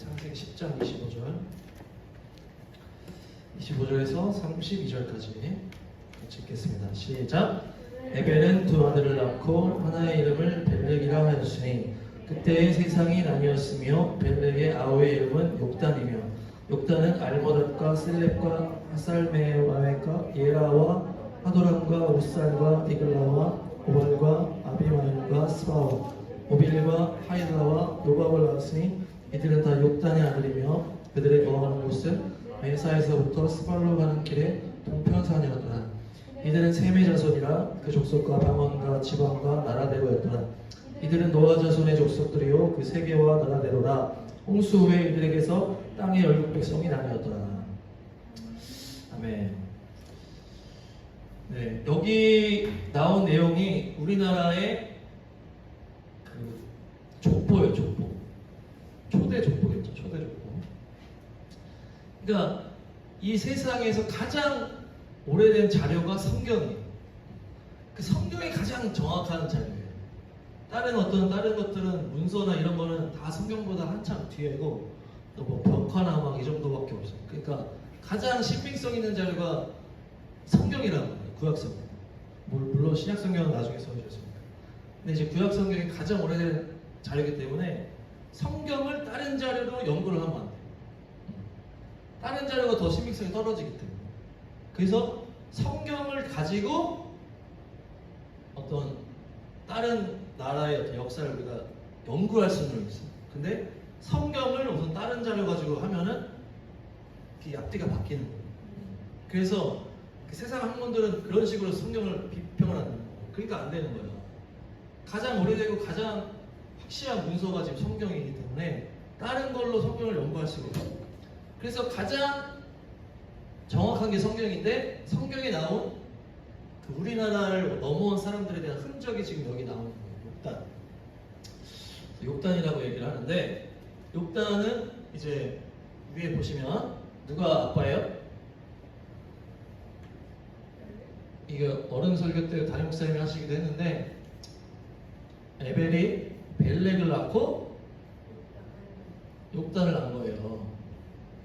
창세기 10장 25절에서 32절까지 같이 읽겠습니다. 시작. 에벨은 두 아들을 낳고 하나의 이름을 벨렉이라 하였으니 그때의 세상이 나뉘었으며 벨렉의 아우의 이름은 욕단이며 욕단은 알모닷과 셀렙과 하살메와에과 예라와 하도람과 우살과 디글라와 오발과 아비마일과 스바와 오빌과 하일라와 요밥을 낳았으니 이들은 다 욕단의 아들이며 그들의 거하는 곳은 메사에서부터 스발로 가는 길에 동편산이었더라. 이들은 셈의 자손이라 그 족속과 방언과 지방과 나라대로였더라. 이들은 노아 자손의 족속들이요 그 세계와 나라대로라. 홍수 후에 이들에게서 땅의 열국 백성이 나뉘었더라. 아멘. 네, 여기 나온 내용이 우리나라의 그 족보예요, 족보. 초대 족보겠죠, 초대 족보. 그러니까 이 세상에서 가장 오래된 자료가 성경이에요. 그 성경이 가장 정확한 자료예요. 다른 것들은 문서나 이런 거는 다 성경보다 한참 뒤에고 또 뭐 벽화나 막 이 정도밖에 없어요. 그러니까 가장 신빙성 있는 자료가 성경이라고 해요. 구약성경. 물론 신약성경은 나중에 써주셨습니다. 근데 이제 구약성경이 가장 오래된 자료이기 때문에 성경을 다른 자료로 연구를 하면 안 돼요. 다른 자료가 더 신빙성이 떨어지기 때문에. 그래서 성경을 가지고 어떤 다른 나라의 어떤 역사를 우리가 연구할 수는 있어요. 근데 성경을 우선 다른 자료 가지고 하면은 그 앞뒤가 바뀌는 거예요. 그래서 그 세상 학문들은 그런 식으로 성경을 비평을 하는 거예요. 그러니까 안 되는 거예요. 가장 오래되고 가장 확실한 문서가 지금 성경이기 때문에 다른 걸로 성경을 연구할 수가 없어요. 그래서 가장 정확한 게 성경인데 성경에 나온 그 우리나라를 넘어온 사람들에 대한 흔적이 지금 여기 나오는 거예요. 욕단. 욕단이라고 얘기를 하는데 욕단은 이제 위에 보시면 누가 아빠예요? 이게 어른 설교 때 담임 목사님이 하시기도 했는데 에벨이 벨렉을 낳고 욕단을 낳은 거예요.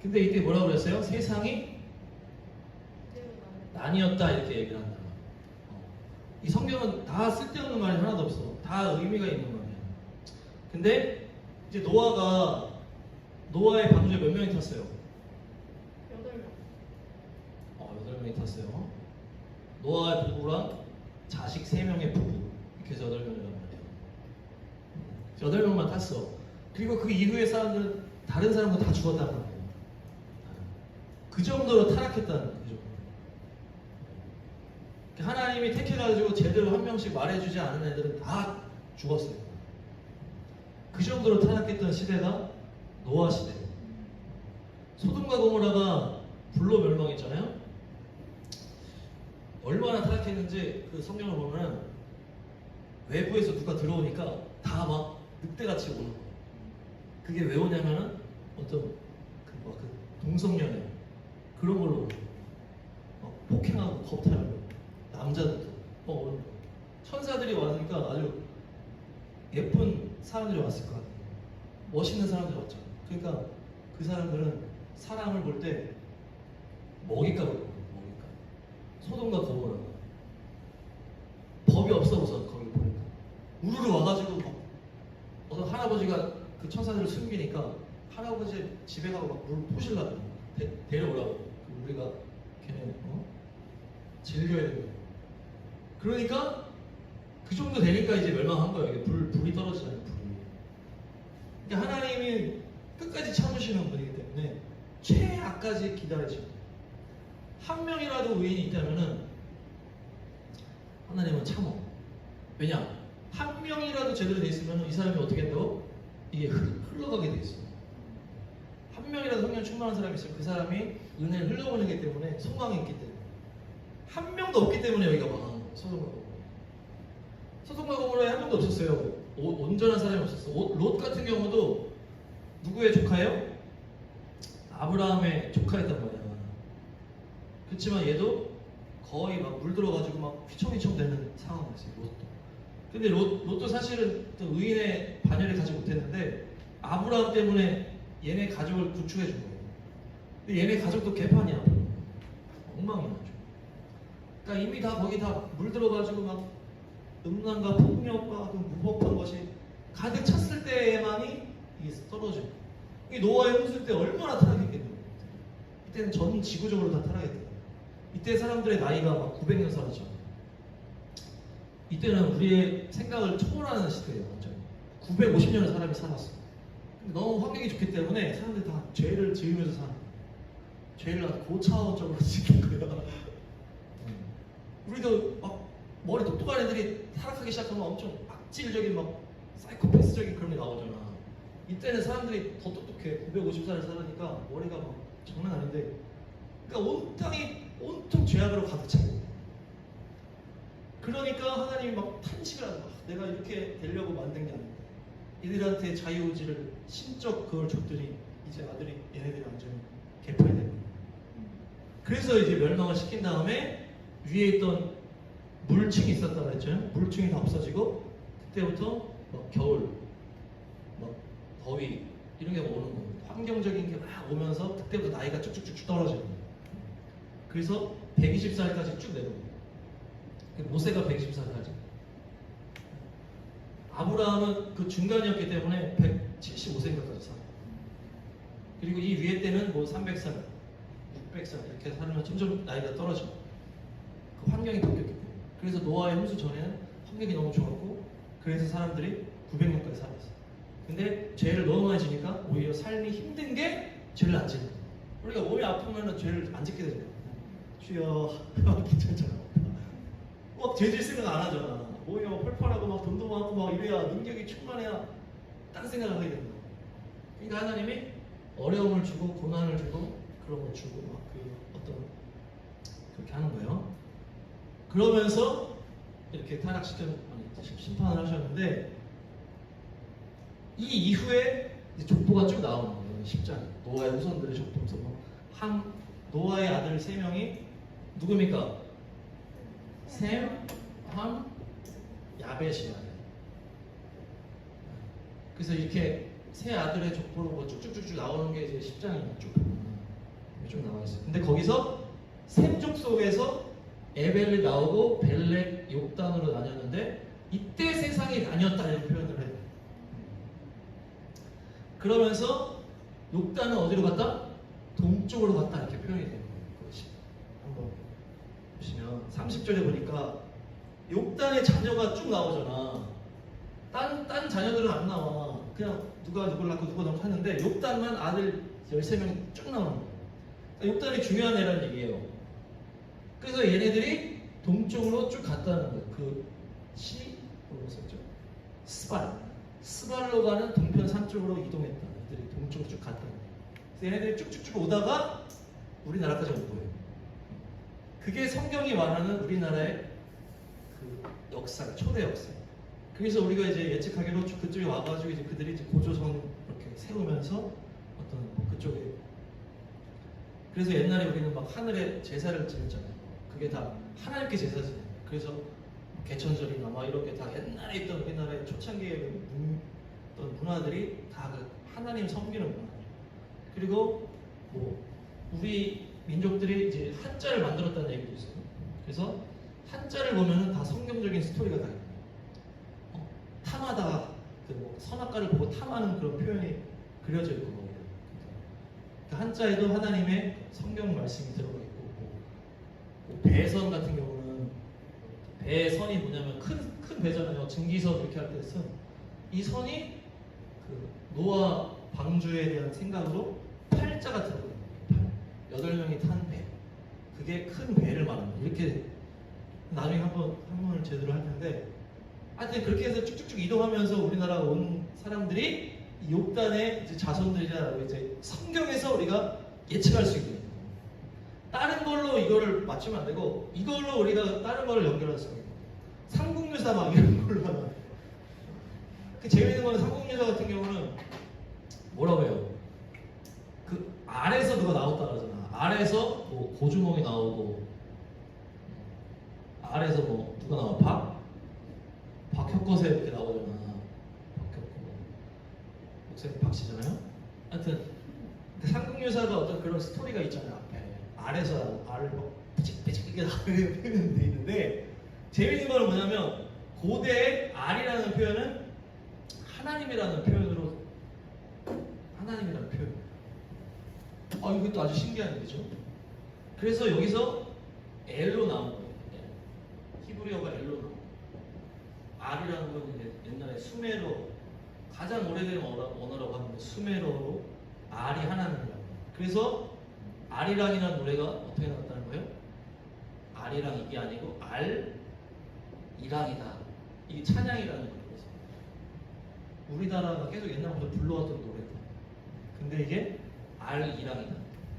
근데 이때 뭐라고 그랬어요? 세상이 나뉘었다 이렇게 얘기를 한다. 이 성경은 다 쓸데없는 말이 하나도 없어. 다 의미가 있는 말이에요. 근데 이제 노아의 방주에 몇 명이 탔어요? 8명이 탔어요. 노아의 부부랑 자식 3명의 부부 이렇게 해서 8명이란 말이에요. 8명만 탔어. 그리고 그 이후의 사람들은 다른 사람도 다 죽었단 말이에요. 그 정도로 타락했다는 거죠. 하나님이 택해가지고 제대로 한 명씩 말해주지 않은 애들은 다 죽었어요. 그 정도로 타락했던 시대가 노아 시대. 소돔과 고모라가 불로 멸망했잖아요. 얼마나 타락했는지 그 성경을 보면 외부에서 누가 들어오니까 다 막 늑대같이 오는 거예요. 그게 왜 오냐면은 어떤 그 동성연애 그런 걸로 막 폭행하고 겁탈하고 남자들도 오는 거예요. 천사들이 와니까 아주 예쁜 사람들이 왔을 것 같아요. 멋있는 사람들이 왔죠. 그러니까 그 사람들은 사람을 볼 때 먹잇감을 보는 거예요. 소돔과 고모라 법이 없어 우선 거기 보니까 우르르 와가지고 막 어떤 할아버지가 그 천사들을 숨기니까 할아버지 집에 가고 막 물 포실라고 데려오라고 우리가 걔네 즐겨야 돼요. 그러니까 그 정도 되니까 이제 멸망한 거예요. 이게 불이 떨어지잖아요. 불이. 그러니까 하나님이 끝까지 참으시는 분이기 때문에 최악까지 기다리십니다. 한 명이라도 의인이 있다면은 하나님은 참어. 왜냐? 한 명이라도 제대로 돼 있으면 이 사람이 어떻게 한다고? 이게 흘러가게 돼 있어요. 한 명이라도 성령 충만한 사람이 있으면 그 사람이 은혜를 흘려보내기 때문에 소망이 있기 때문에 한 명도 없기 때문에 여기가 망한 거예요. 소돔과 고모라. 소돔과 고모라에 한 명도 없었어요. 온전한 사람이 없었어. 롯 같은 경우도 누구의 조카예요? 아브라함의 조카였단 말이야. 그렇지만 얘도 거의 막 물들어가지고 막 휘청휘청 되는 상황이었어요. 롯도. 근데 롯도 사실은 또 의인의 반열에 가지 못했는데 아브라함 때문에 얘네 가족을 구축해 준 거예요. 근데 얘네 가족도 개판이야. 엉망이야. 아주. 그러니까 이미 다 거기 다 물들어가지고 막 음란과 폭력과 그 무법한 것이 가득 찼을 때에만이 이게 떨어져요. 이 노아의 홍수 때 얼마나 타락했겠냐고. 이때는 전 지구적으로 다 타락했대요. 이때 사람들의 나이가 막 900년 살았죠. 이때는 우리의 생각을 초월하는 시대예요. 완전 950년을 사람이 살았어. 근데 너무 환경이 좋기 때문에 사람들이 다 죄를 지으면서 사는 거예요. 죄를 아주 고차원적으로 지킨 거예요. 우리도 막 머리 똑똑한 애들이 타락하기 시작하면 엄청 악질적인 막 사이코패스적인 그런 게 나오잖아. 이때는 사람들이 더 똑똑해. 950살을 살으니까 머리가 막 장난 아닌데, 그러니까 온 땅이 온통 죄악으로 가득 차 있는. 그러니까 하나님이 막 탄식을 하는 거야. 내가 이렇게 되려고 만든 게 아닌데 이들한테 자유의지를 신적 그걸 줬더니 이제 아들이 얘네들이 완전히 개판이 되는 거야. 그래서 이제 멸망을 시킨 다음에 위에 있던 물층이 있었다고 그랬잖아요. 물층이 다 없어지고 그때부터 막 겨울, 막 더위 이런 게 오는 거예요. 환경적인 게 막 오면서 그때부터 나이가 쭉쭉쭉 떨어지는 거예요. 그래서 120살까지 쭉 내려오는 거예요. 모세가 120살까지. 아브라함은 그 중간이었기 때문에 175세까지 살아요. 그리고 이 위에 때는 뭐 300살, 600살 이렇게 살면 점점 나이가 떨어져. 그 환경이 바뀌었기 때문에. 그래서 노아의 홍수 전에는 환경이 너무 좋았고, 그래서 사람들이 900년까지 살았어. 근데 죄를 너무 많이 지니까 오히려 삶이 힘든 게 죄를 안 짓는 거야. 우리가 몸이 아프면 죄를 안 짓게 되잖아. 주여, 괜찮잖아. 막 죄질 생각 안 하잖아. 오히려 막 펄펄하고 막 돈도 많고 막 이래야 능력이 충만해야 딴 생각을 하게 되는 거야. 그러니까 하나님이 어려움을 주고 고난을 주고 그런 거 주고 막 그 어떤 그렇게 하는 거예요. 그러면서 이렇게 심판을 하셨는데, 이 이후에 이제 족보가 쭉 나오는 거예요. 10장 노아의 후손들의 족보에서 노아의 아들 3명이 누굽니까? 셈, 함, 야벳이야. 그래서 이렇게 세 아들의 족보로 뭐 쭉쭉쭉쭉 나오는 게 이제 10장이에요. 쭉 나와 있어요. 근데 거기서 셈족 속에서 에벨이 나오고 벨렉, 욕단으로 나뉘었는데 이때 세상이 나뉘었다 이런 표현을 해요. 그러면서 욕단은 어디로 갔다? 동쪽으로 갔다 이렇게 표현이 되는 거예요. 한번 보시면 30절에 보니까 욕단의 자녀가 쭉 나오잖아. 딴 자녀들은 안 나와. 그냥 누가 누굴 낳고 누가 낳고 하는데 욕단만 아들 13명이 쭉 나오는 거예요. 그러니까 욕단이 중요한 애라는 얘기예요. 그래서 얘네들이 동쪽으로 쭉 갔다는 거예요. 뭐라고 썼죠? 스발로 가는 동편 산 쪽으로 이동했다. 얘들이 동쪽으로 쭉 갔다는 거예요. 그래서 얘네들이 쭉쭉쭉 오다가 우리나라까지 온 거예요. 그게 성경이 말하는 우리나라의 그 역사, 초대 역사. 그래서 우리가 이제 예측하기로 그쪽에 와가지고 이제 그들이 이제 고조선 이렇게 세우면서 어떤 뭐 그쪽에, 그래서 옛날에 우리는 막 하늘에 제사를 지냈잖아요. 그게 다 하나님께 제사 지내요. 그래서 개천절이나 막 이런 게 다 옛날에 있던 우리나라의 초창기의 어떤 문화들이 다 그 하나님 섬기는 문화. 그리고 뭐 우리 민족들이 이제 한자를 만들었다는 얘기도 있어요. 그래서 한자를 보면은 다 성경적인 스토리가 다 있어요. 탐하다, 뭐 선악과를 보고 탐하는 그런 표현이 그려져 있고, 그러니까 한자에도 하나님의 성경 말씀이 들어가 있고, 뭐 배선 같은 경우는 배선이 뭐냐면 큰 배잖아요. 증기선 이렇게 할 때 쓴 이 선이 그 노아 방주에 대한 생각으로 팔자가 들어가요. 8명이 탄 배. 그게 큰 배를 말합니다. 이렇게 나중에 한번 제대로 할 텐데, 하여튼 그렇게 해서 쭉쭉쭉 이동하면서 우리나라 온 사람들이 이 욕단의 이제 자손들이라고 이제 성경에서 우리가 예측할 수 있는, 다른 걸로 이거를 맞추면 안 되고 이걸로 우리가 다른 거를 연결할 수 있는, 삼국유사 막 이런 걸로 하면 그 재밌는 거는 삼국유사 같은 경우는 뭐라고 해요? 그 알에서 누가 나왔다 그러잖아. 알에서 뭐 고주몽이 나오고, 알에서 뭐 누가 나와? 박혁거세 이렇게 나오잖아. 박혁거 목사님 박씨잖아요. 하여튼 그 삼국유사가 어떤 그런 스토리가 있잖아요. 앞에 알에서 알을 막 삐직삐직 이렇게 표현돼 있는데 재밌는 건 뭐냐면 고대의 알이라는 표현은 하나님이라는 표현으로 하나님이라는 표현. 이것도 아주 신기한 얘기죠. 그래서 여기서 엘로 나온 거예요. 히브리어가 엘로 나온 거예요. 알이라는 건 이제 옛날에 수메르 가장 오래된 언어라고 하는데 수메르어로 알이 하나님이라고 해요. 그래서 알이랑이라는 노래가 어떻게 나왔다는 거예요? 알이랑 이게 아니고 알이랑이다. 이게 찬양이라는 거예요. 우리나라가 계속 옛날부터 불러왔던 노래다. 근데 이게 알이랑이다.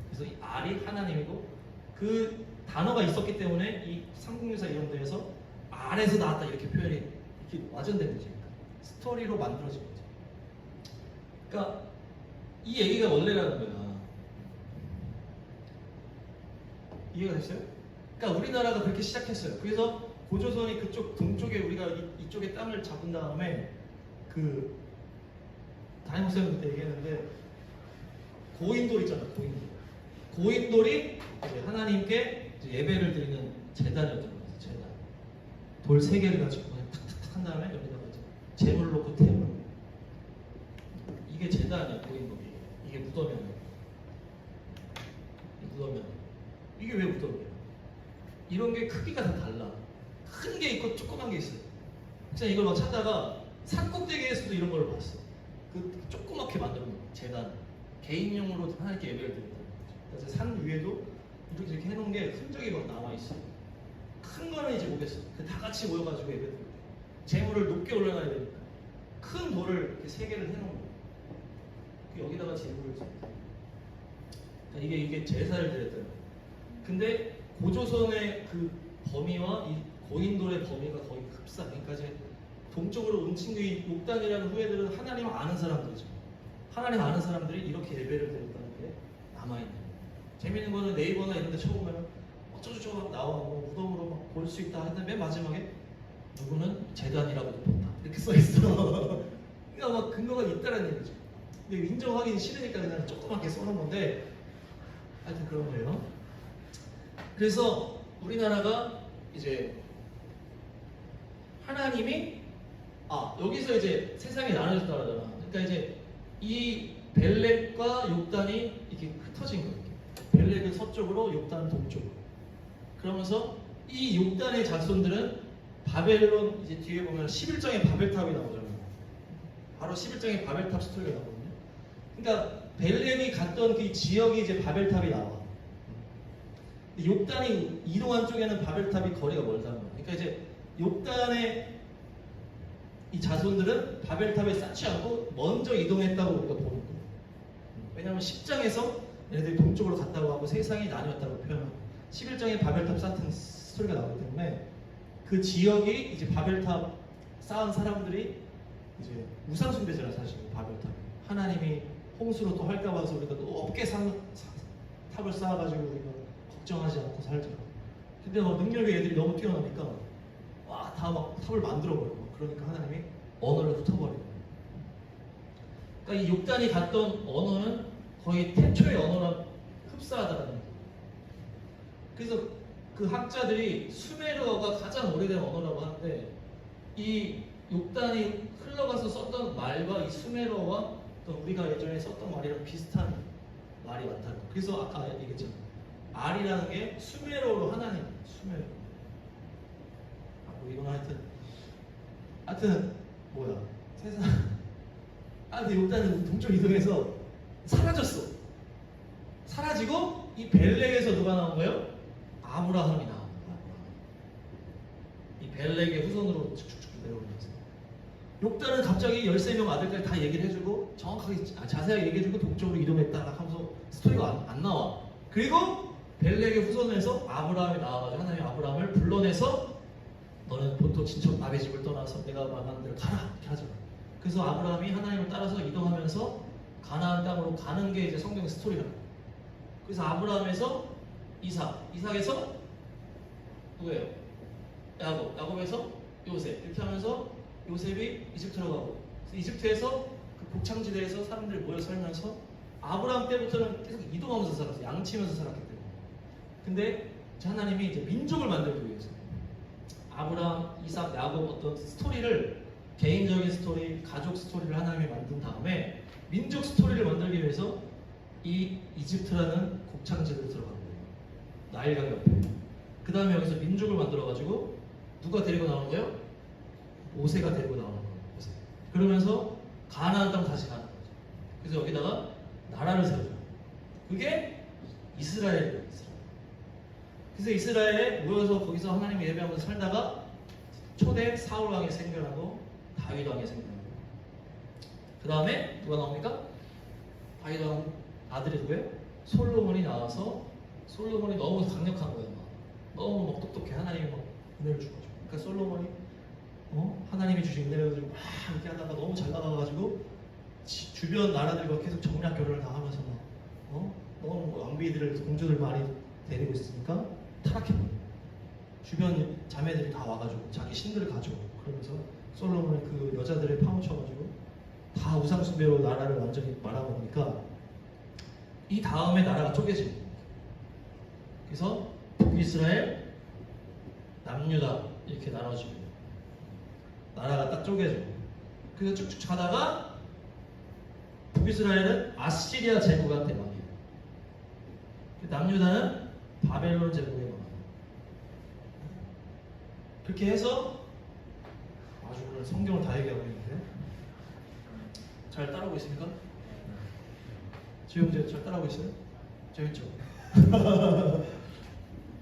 그래서 이 알이 하나님이고 그 단어가 있었기 때문에 이 삼국유사 이런 데에서 알에서 나왔다 이렇게 표현이 이렇게 와전된 거지. 스토리로 만들어진 거지. 그러니까 이 얘기가 원래라는 거야. 이해가 됐어요? 그러니까 우리나라가 그렇게 시작했어요. 그래서 고조선이 그쪽 동쪽에 우리가 이쪽에 땅을 잡은 다음에 그 담임 목사님 그때 얘기했는데 고인돌 있잖아. 고인돌이 이제 하나님께 이제 예배를 드리는 제단이었던 거예요. 제단. 돌 3개를 가지고 그냥 탁탁탁 한 다음에 여기다가 이제 재물 놓고 태우는. 이게 제단이야. 고인돌이. 이게 무덤이야. 이게 왜 무덤이야? 이런 게 크기가 다 달라. 큰 게 있고 조그만 게 있어요. 그냥 이걸 막 찾다가 산꼭대기에서도 이런 걸 봤어. 그 조그맣게 만든 제단. 개인용으로 하나님께 예배를 드린다. 그래서 산 위에도 이렇게 해놓은 게 흔적이 막 남아 있어. 큰 거는 이제 뭐겠어? 다 같이 모여가지고 예배 드릴 때 재물을 높게 올려놔야 되니까 큰 돌을 이렇게 3개를 해놓은 거야. 여기다가 재물을 줘. 그러니까 이게 제사를 드렸던 거야. 근데 고조선의 그 범위와 이 고인돌의 범위가 거의 흡사. 그러니까 이제 동쪽으로 움친이 욕단이라는 후예들은 하나님을 아는 사람들이죠. 하나님 아는 사람들이 이렇게 예배를 드렸다는 게 남아있는 거예요. 재밌는 거는 네이버나 이런 데 쳐보면 어쩌고저쩌고 나와 뭐 무덤으로 막 볼 수 있다 했는데 맨 마지막에 누구는 재단이라고 뒀다 이렇게 써있어. 그러니까 막 근거가 있다는 얘기죠. 근데 인정하기 싫으니까 그냥 조그맣게 써놓은 건데 하여튼 그런 거예요. 그래서 우리나라가 이제 하나님이 여기서 이제 세상이 나눠졌다 그러잖아. 그러니까 이제 이 벨렉과 욕단이 이렇게 흩어진 거예요. 벨렉은 서쪽으로, 욕단은 동쪽으로. 그러면서 이 욕단의 자손들은 바벨론 이제 뒤에 보면 11장의 바벨탑이 나오잖아요. 바로 11장의 바벨탑 스토리가 나오거든요. 그러니까 벨렉이 갔던 그 지역이 이제 바벨탑이 나와. 욕단이 이동한 쪽에는 바벨탑이 거리가 멀다는 거예요. 그러니까 이제 욕단의 이 자손들은 바벨탑에 쌓지 않고 먼저 이동했다고 우리가 보는 거예요. 왜냐하면 10장에서 얘네들이 동쪽으로 갔다고 하고 세상이 나뉘었다고 표현하고 11장에 바벨탑 쌓은 스토리가 나오기 때문에 그 지역이 이제 바벨탑 쌓은 사람들이 이제 우상숭배잖아요. 사실 바벨탑 하나님이 홍수로 또 할까봐 해서 우리가 높게 탑을 쌓아가지고 우리가 걱정하지 않고 살자. 근데 막 능력의 애들이 너무 뛰어나니까 다 막 탑을 만들어버리고 그러니까 하나님이 언어를 흩어버리고. 그러니까 이 욕단이 갔던 언어는 거의 태초의 언어랑 흡사하다는 거예요. 그래서 그 학자들이 수메르어가 가장 오래된 언어라고 하는데 이 욕단이 흘러가서 썼던 말과 이 수메르어와 또 우리가 예전에 썼던 말이랑 비슷한 말이 많다는 거예요. 그래서 아까 얘기했잖아요. 알이라는 게 수메르어로 하나님, 수메르어. 뭐 이건 하여튼 뭐야 세상. 근데 욕단은 동쪽 이동해서 사라졌어. 사라지고 이 벨렉에서 누가 나온 거예요? 아브라함이 나온 거야. 이 벨렉의 후손으로 쭉쭉쭉 내려오면서 욕단은 갑자기 13명 아들까지 다 얘기를 해주고 정확하게 자세하게 얘기해주고 동쪽으로 이동했다 하면서 스토리가 안 나와. 그리고 벨렉의 후손에서 아브라함이 나와가지고 하나님이 아브라함을 불러내서 너는 본토 친척 아베 집을 떠나서 내가 말하는 대로 가라 이렇게 하잖아. 그래서 아브라함이 하나님을 따라서 이동하면서 가나안 땅으로 가는 게 이제 성경의 스토리라고. 그래서 아브라함에서 이삭에서 누구예요? 야곱에서 요셉 이렇게 하면서 요셉이 이집트로 가고 이집트에서 그 곡창지대에서 사람들이 모여 살면서 아브라함 때부터는 계속 이동하면서 살았어요. 양치면서 살았기 때문에. 근데 하나님이 이제 민족을 만들기 위해서 아브라함, 이삭, 야곱 어떤 스토리를 개인적인 스토리, 가족 스토리를 하나님이 만든 다음에 민족 스토리를 만들기 위해서 이 이집트라는 곡창지대로 들어가는 거예요. 나일강 옆에. 그 다음에 여기서 민족을 만들어가지고 누가 데리고 나오는 거예요? 모세가 데리고 나오는 거예요. 모세. 그러면서 가나안 땅 다시 가는 거죠. 그래서 여기다가 나라를 세워줘요. 그게 이스라엘이에요. 그래서 이스라엘에 모여서 거기서 하나님 예배하면서 살다가 초대 사울 왕이 생겨나고 다윗 왕이 생겨나고 그 다음에 누가 나옵니까? 다윗 왕 아들이 누구예요? 솔로몬이 나와서 솔로몬이 너무 강력한 거예요. 너무 막 똑똑해. 하나님이 막 은혜를 주거죠. 그러니까 솔로몬이 하나님이 주신 은혜를 막 이렇게 하다가 너무 잘 나가가지고 주변 나라들과 계속 정략 결혼을 다 하면서 막 너무 왕비들을 공주들 많이 데리고 있으니까 타락해버려요. 주변 자매들이 다 와가지고 자기 신들을 가져오고 그러면서 솔로몬이 그 여자들을 파묻혀가지고 다 우상숭배로 나라를 완전히 말아먹으니까 이 다음에 나라가 쪼개지는 거예요. 그래서 북이스라엘, 남유다 이렇게 나눠지고 나라가 딱 쪼개져. 그래서 쭉쭉 가다가 북이스라엘은 아시리아 제국한테 망해요. 남유다는 바벨론 제국에 망해요. 그렇게 해서 아주 오늘 성경을 다 얘기하고 있는데 잘 따라오고 있습니까? 지금 잘 따라오고 있어요? 재밌죠?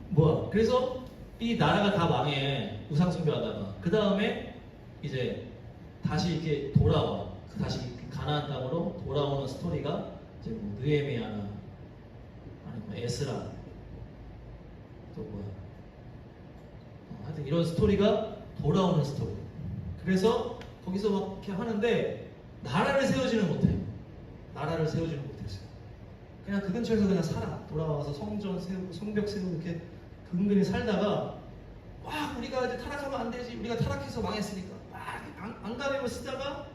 뭐야? 그래서 이 나라가 다 망해 우상숭배하다가 그 다음에 이제 다시 이렇게 돌아와 다시 가나안 땅으로 돌아오는 스토리가 이제 뭐 느헤미야나 아니면 에스라 또 뭐야 하여튼 이런 스토리가 돌아오는 스토리. 그래서 거기서 막 이렇게 하는데 나라를 세우지는 못해요. 나라를 세우지는 못했어요. 그냥 그 근처에서 그냥 살아. 돌아와서 성전 세우고 성벽 세우고 이렇게 근근히 살다가 와 우리가 이제 타락하면 안 되지. 우리가 타락해서 망했으니까 막 안간힘을 쓰다가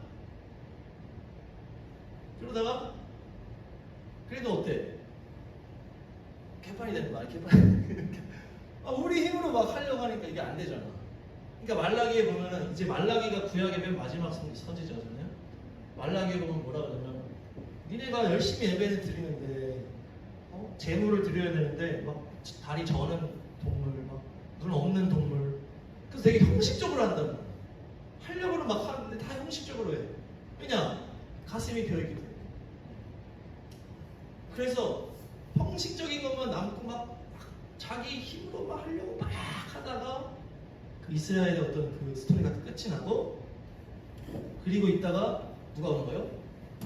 그러다가 그래도 어때? 개판이 되는 거야. 개판이. 우리 힘으로 막 하려고 하니까 이게 안 되잖아. 그러니까 말라기에 보면은 이제 말라기가 구약의 맨 마지막 선지자잖아요. 말라기에 보면 뭐라 그러냐면 니네가 열심히 예배를 드리는데 재물을 드려야 되는데 막 다리 저는 동물, 막 눈 없는 동물. 그래서 되게 형식적으로 한다는 거야. 하려고는 막 하는데 다 형식적으로 해. 왜냐? 가슴이 비어있기 때문에. 그래서 형식적인 것만 남고 막 자기 힘으로 막 하려고 막 하다가 그 이스라엘의 어떤 그 스토리가 끝이 나고 그리고 있다가 누가 오는 거예요?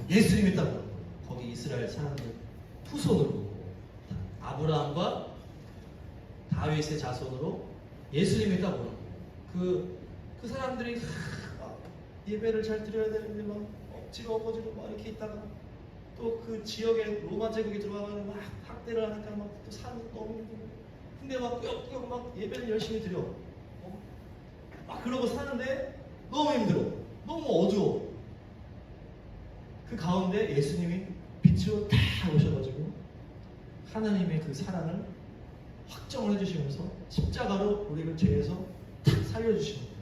예수님이 딱 오는 거예요. 거기 이스라엘 사람들 후손으로 아브라함과 다윗의 자손으로 예수님이 딱 오는 거예요. 그 사람들이 막 예배를 잘 드려야 되는데 막 억지로 막 이렇게 있다가 또 그 지역에 로마 제국이 들어가면 막 학대를 하니까 막 또 사는 것도 너무 힘들고 근데 막 꾸역꾸역 막 예배를 열심히 드려. 막 그러고 사는데 너무 힘들어. 너무 어두워. 그 가운데 예수님이 빛으로 다 오셔가지고 하나님의 그 사랑을 확정을 해주시면서 십자가로 우리를 죄에서 탁 살려주시는 거예요.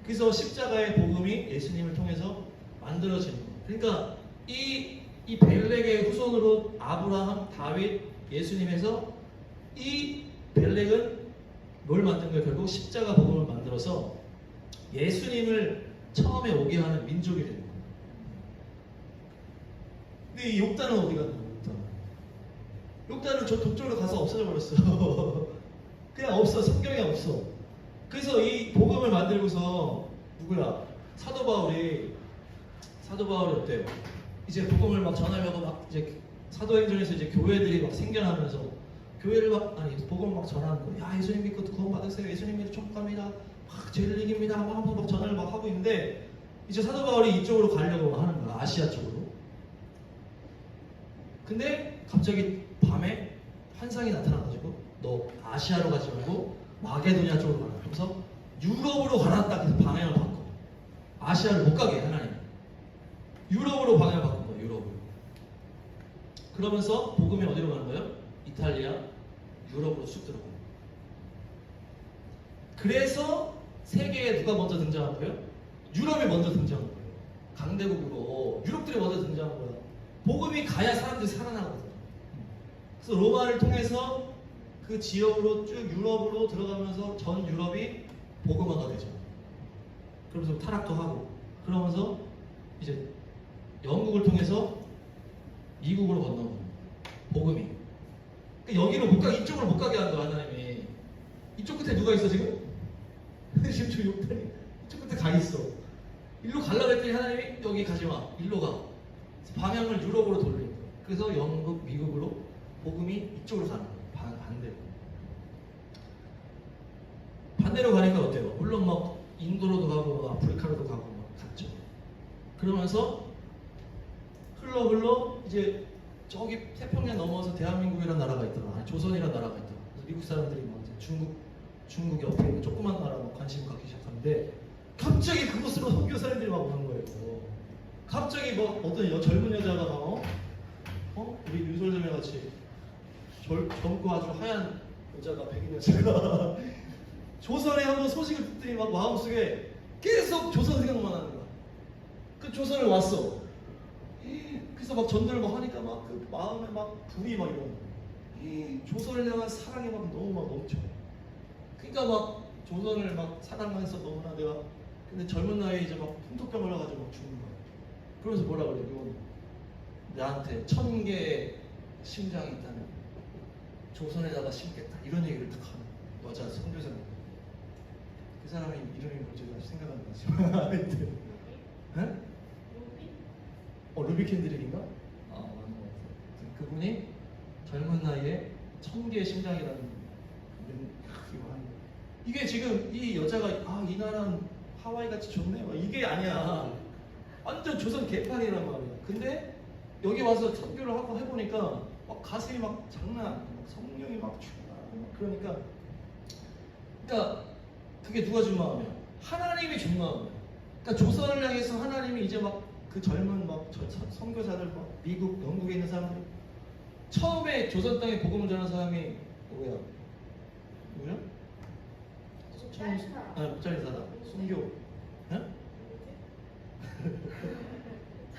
그래서 십자가의 복음이 예수님을 통해서 만들어지는 거예요. 그러니까 이 벨렉의 후손으로 아브라함, 다윗, 예수님에서 이 벨렉은 뭘 만든 거예요? 결국 십자가 복음을 만들어서 예수님을 처음에 오게 하는 민족이 되는 거예요. 근데 이 욕단은 어디 갔나요? 욕단은 저 동쪽으로 가서 없어져 버렸어. 그냥 없어. 성경에 없어. 그래서 이 복음을 만들고서 누구야? 사도 바울이 어때요? 이제 복음을 막 전하려고 막 이제 사도행전에서 이제 교회들이 막 생겨나면서 교회를 복음을 막 전하는 거예요. 야 예수님 믿고 구원 받으세요. 예수님이 천국갑니다. 막 죄를 이깁니다. 막 전화를 막 하고 있는데 이제 사도 바울이 이쪽으로 가려고 하는 거야. 아시아 쪽으로. 근데 갑자기 밤에 환상이 나타나가지고 너 아시아로 가지 말고 마게도니아 쪽으로 가라. 그래서 유럽으로 가라. 딱 해서 방향을 바꿔. 아시아를 못 가게 하나님. 유럽으로 방향을 바꾼 거예요. 유럽으로. 그러면서 복음이 어디로 가는 거예요? 이탈리아, 유럽으로 쑥 들어가요. 그래서 세계에 누가 먼저 등장한 거예요? 유럽이 먼저 등장한 거예요. 강대국으로 유럽들이 먼저 등장한 거야. 복음이 가야 사람들이 살아나거든. 그래서 로마를 통해서 그 지역으로 쭉 유럽으로 들어가면서 전 유럽이 복음화가 되죠. 그러면서 타락도 하고 그러면서 이제 영국을 통해서 미국으로 건너는 거예요. 복음이. 그러니까 여기로 못 가게, 이쪽으로 못 가게 하는 거야, 하나님이. 이쪽 끝에 누가 있어 지금? 지금 저 욕단이 이쪽 끝에 가 있어. 일로 가려고 했더니 하나님이 여기 가지 마. 일로 가. 방향을 유럽으로 돌리는 거예요. 그래서 영국, 미국으로 복음이 이쪽으로 가는 거예요. 반대로. 반대로 가니까 어때요? 물론 막 인도로도 가고 아프리카로도 가고 막 갔죠. 그러면서 흘러 이제 저기 태평양 넘어서 대한민국이라는 나라가 있더라. 아니, 조선이라는 나라가 있더라. 그래서 미국 사람들이 막 이제 중국 옆에 있는 조그만 나라 막 관심 갖기 시작하는데 갑자기 그곳으로 선교사님들이 막 오는 거예요. 갑자기 뭐 어떤 젊은 여자가 막 우리 윤솔점에 같이 젊고 아주 하얀 여자가 백인 여자가 조선에 한번 소식을 듣더니 막 마음속에 계속 조선 생각만 하는 거야. 그 조선을 왔어. 그래서 막 전도를 막 하니까 막 그 마음에 막 불이 막 이러는 거야. 이 조선을 향한 사랑이 막 너무 막 넘쳐. 그러니까 막 조선을 막 사랑해서 너무나 내가 근데 젊은 나이에 이제 막 풍토병을 와가지고 막 죽는 거야. 그러면서 뭐라 그래? 이건 나한테 1000개의 심장이 있다면 조선에다가 심겠다. 이런 얘기를 딱 하는 여자 선교사님. 그 사람이 이름이 뭔지 아직 생각 안 나지. 네? 루비 캔드릭인가? 맞는 것 같아요. 그분이 젊은 나이에 1000개의 심장이라는 이게 지금 이 여자가 이 나라는 하와이 같이 좋네 이게 아니야. 완전 조선 개판이란 말이야. 근데 여기 와서 선교를 하고 해보니까 막 가슴이 막 장난 아니야. 막 성령이 막 충만하고 막 그러니까 그게 누가 준 마음이야? 하나님이 준 마음이야. 그러니까 조선을 향해서 하나님이 이제 막 그 젊은 막 선교사들 막 미국, 영국에 있는 사람들 처음에 조선 땅에 복음을 전한 사람이 누구야? 목자리 사람, 순교.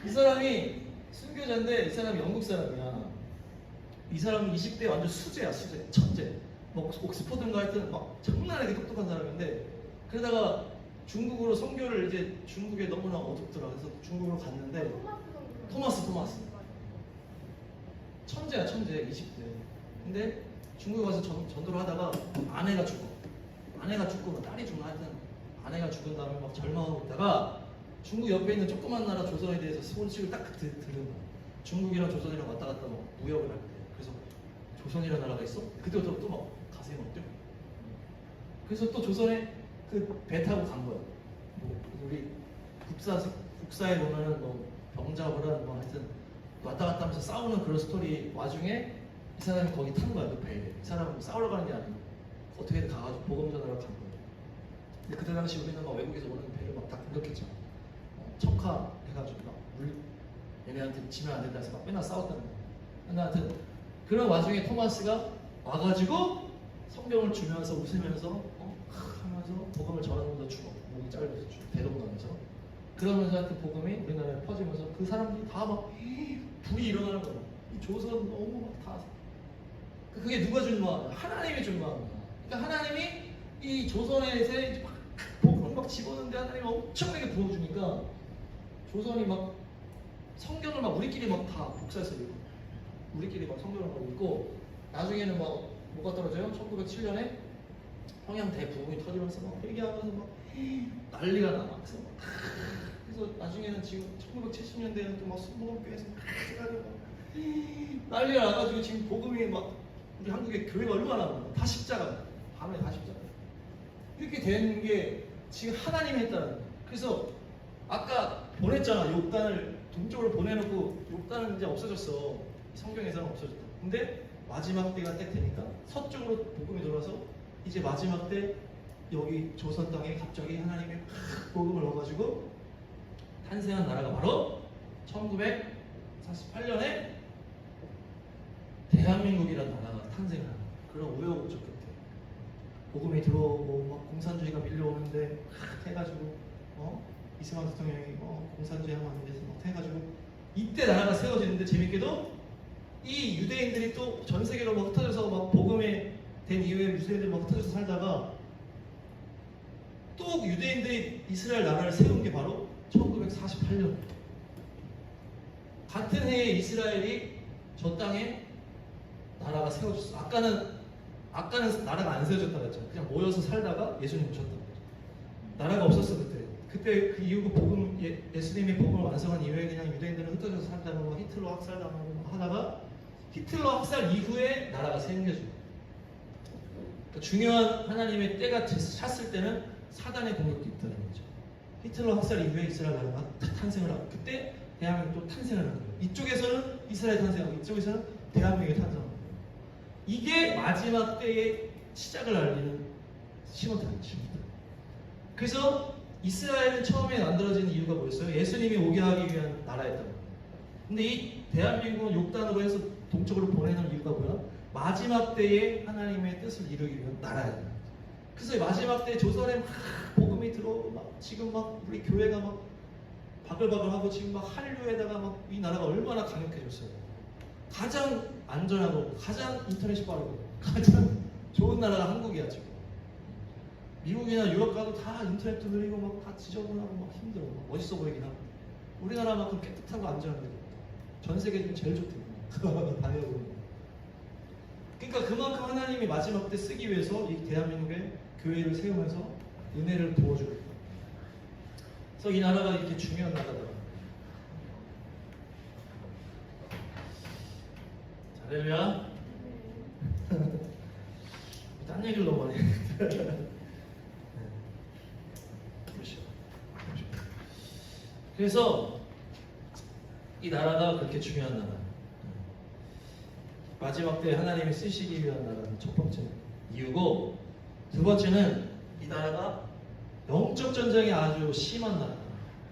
이 사람이 순교자인데 이 사람이 영국 사람이야. 이 사람은 20대 완전 수재야, 수재, 천재. 뭐 옥스퍼드인가 하여튼 막 장난하게 똑똑한 사람인데 그러다가 중국으로 선교를 이제 중국에 너무나 어둡더라. 그래서 중국으로 갔는데 토마스 천재야, 천재. 20대. 근데 중국에 가서 전도를 하다가 아내가 죽고 딸이 죽나 하여튼 아내가 죽은 다음에 막 절망하고 있다가 중국 옆에 있는 조그만 나라 조선에 대해서 소식을 딱 들은 거야. 중국이랑 조선이랑 왔다 갔다 막 무역을 할 때. 그래서 조선이라는 나라가 있어? 그때부터 또 막 가슴이 막 뛰어. 그래서 또 조선에 그 배 타고 간 거야. 뭐 우리 국사에 보면은 뭐 병자호란 뭐 하여튼 왔다 갔다 하면서 싸우는 그런 스토리 와중에 이 사람이 거기 탄 거야. 그 배에. 이 사람은 싸우러 가는 게 아니고 어떻게든 가가지고 복음 전하러 간 거야. 근데 그때 당시 우리는 막 외국에서 오는 배를 막 다 공격했죠. 척하해가지고 막 얘네한테 지면 안 된다 해서 막 맨날 싸웠다는 거야. 근데 하여튼 그런 와중에 토마스가 와가지고 성경을 주면서 웃으면서 하면서 복음을 전하면서 죽어. 목이 잘려서 죽어. 대동강에서. 그러면서 하여튼 복음이 우리나라에 퍼지면서 그 사람들이 다 막 불이 일어나는 거야. 이 조선 너무 막 다. 그게 누가 준 마음이야? 하나님이 준 마음이야. 그러니까 하나님이 이 조선에서 막 복음을 막 집어넣는데 하나님이 엄청나게 부어주니까 조선이 막 성경을 막 우리끼리 막 다 복사해서 읽고 우리끼리 막 성경을 막 읽고 나중에는 막 뭐가 떨어져요? 1907년에 평양 대부흥이 터지면서 막 회개하면서 막 난리가 나. 그래서 나중에는 지금 1970년대에는 또 막 순복음교회에서 난리가 나가지고 지금 복음이 막 우리 한국에 교회가 얼마나 많아. 다 십자가. 밤에 다 십자가. 이렇게 된 게 지금 하나님이 했다는 거예요. 그래서 아까 보냈잖아. 욕단을 동쪽으로 보내놓고 욕단은 이제 없어졌어. 성경에서는 없어졌다. 근데 마지막 때가 딱 되니까 서쪽으로 복음이 돌아서 이제 마지막 때 여기 조선 땅에 갑자기 하나님이 복음을 넣어가지고 탄생한 나라가 바로 1948년에 대한민국이라는 나라가 탄생하는 그런 우여곡절 끝에 복음이 들어오고 막 공산주의가 밀려오는데 막 해가지고 이승만 대통령이 공산주의 하면 안 돼서 막 해가지고 이때 나라가 세워지는데 재밌게도 이 유대인들이 또 전 세계로 막 흩어져서 막 복음에 된 이후에 유대인들이 막 흩어져서 살다가 또 유대인들이 이스라엘 나라를 세운 게 바로 1948년. 같은 해에 이스라엘이 저 땅에 나라가 세워졌어. 아까는 나라가 안 세워졌다고 했잖아. 그냥 모여서 살다가 예수님 오셨다고 했죠. 나라가 없었어 그때. 그때 그 이후 예수님이 복음을 완성한 이후에 그냥 유대인들은 흩어져서 살다가 뭐 히틀러 학살당하고 하다가 히틀러 학살 이후에 나라가 생겨져. 그러니까 중요한 하나님의 때가 찼을 때는 사단의 공격도 있다는 거죠. 히틀러 학살 이후에 이스라엘 나라가 탄생을 하고 그때 대한민국도 탄생을 하는 거예요. 이쪽에서는 이스라엘 탄생하고 이쪽에서는 대한민국이 탄생하는 거예요. 이게 마지막 때의 시작을 알리는 신호탄입니다. 그래서 이스라엘은 처음에 만들어진 이유가 뭐였어요? 예수님이 오게 하기 위한 나라였단 말이에요. 근데 이 대한민국은 욕단으로 해서 동쪽으로 보내는 이유가 뭐야? 마지막 때에 하나님의 뜻을 이루기 위한 나라예요. 그래서 마지막 때 조선에 막 복음이 들어오고 막 지금 막 우리 교회가 막 바글바글하고 지금 막 한류에다가 막 이 나라가 얼마나 강력해졌어요. 가장 안전하고 가장 인터넷이 빠르고 가장 좋은 나라가 한국이야 지금. 미국이나 유럽 가도 다 인터넷도 느리고 막 다 지저분하고 막 힘들어. 막 멋있어 보이긴 하고 우리나라만큼 깨끗하고 안전한 게 없다. 전 세계 중에 제일 좋대요. 다녀보니까. 그러니까 그만큼 하나님이 마지막 때 쓰기 위해서 이 대한민국의 교회를 세우면서 은혜를 부어주고 있다. 그래서 이 나라가 이렇게 중요한 나라다. 할렐루야. 딴 얘기를 너무 많이 했는데. 그래서 이 나라가 그렇게 중요한 나라. 마지막 때 하나님이 쓰시기 위한 나라는 첫 번째 이유고, 두 번째는 이 나라가 영적 전쟁이 아주 심한 나라.